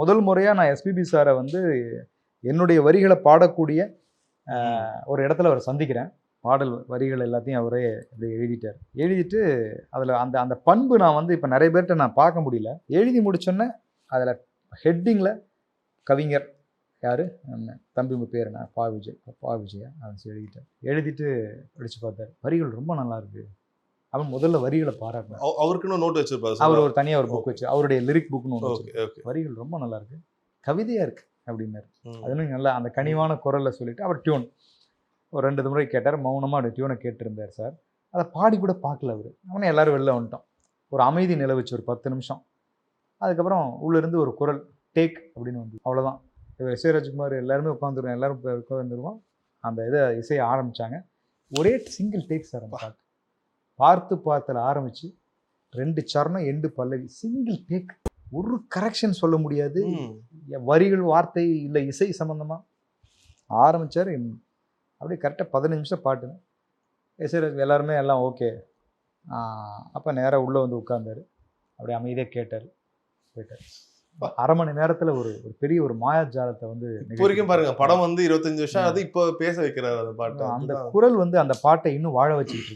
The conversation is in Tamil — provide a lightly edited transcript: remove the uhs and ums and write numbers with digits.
முதல் முறையாக நான் எஸ்பிபி சாரை வந்து என்னுடைய வரிகளை பாடக்கூடிய ஒரு இடத்துல அவரை சந்திக்கிறேன். பாடல் வரிகள் எல்லாத்தையும் அவரே அப்படி எழுதிட்டு அதில் அந்த அந்த பண்பு நான் வந்து இப்போ நிறைய பேர்கிட்ட நான் பார்க்க முடியல. எழுதி முடிச்சோன்னே அதில் ஹெட்டிங்கில் கவிஞர் யார் தம்பி பேர் என்ன பா விஜயா அதை எழுதிட்டு படித்து பார்த்தார். வரிகள் ரொம்ப நல்லா இருக்கு. அவன் முதல்ல வரிகளை பாராட்டினார். அவருக்குன்னு நோட் வச்சிருப்பாரு. அவர் ஒரு தனியாக ஒரு புக் வச்சு அவருடைய லிரிக் புக்னு ஒன்று, வரிகள் ரொம்ப நல்லா இருக்கு, கவிதையாக இருக்கு அப்படின்னாரு. அதுன்னு நல்லா அந்த கனிவான குரலில் சொல்லிட்டு அவர் டியூன் ஒரு 2 முறை கேட்டார். மௌனமாக அப்படி டியூனை கேட்டிருந்தார் சார். அதை பாடி கூட பார்க்கல அவர். அவனை எல்லோரும் வெளில வந்துட்டோம். ஒரு அமைதி நிலவுச்சு ஒரு 10 நிமிஷம். அதுக்கப்புறம் உள்ளேருந்து ஒரு குரல் டேக் அப்படின்னு வந்து அவ்வளோதான். எஸ் ஏ ராஜ்குமார் எல்லாருமே உட்காந்துருவோம், எல்லோரும் உட்காந்துருவோம். அந்த இசையை ஆரம்பித்தாங்க. ஒரே சிங்கிள் டேக் சார். அந்த பாட்டு பார்த்துல ஆரம்பித்து 2 சரணம் எண்டு பல்லவி, சிங்கிள் டேக். ஒரு கரெக்ஷன் சொல்ல முடியாது. வரிகள் வார்த்தை இல்லை, இசை சம்மந்தமாக ஆரம்பித்தார். அப்படியே கரெக்டாக 15 நிமிஷம் பாட்டுங்க. எஸ் ஏ ராஜ் எல்லாருமே எல்லாம் ஓகே. அப்போ நேராக உள்ளே வந்து உட்கார்ந்தார். அப்படியே அமைதியாக கேட்டார், போயிட்டார். அரை மணி நேரத்தில் ஒரு பெரிய ஒரு மாயாஜாலத்தை வந்து இப்போ வரைக்கும் பாருங்க. படம் வந்து 25 வருஷம் அது இப்போ பேச வைக்கிறார் அந்த பாட்டு. அந்த குரல் வந்து அந்த பாட்டை இன்னும் வாழ வச்சுக்கிட்டு இருக்கு.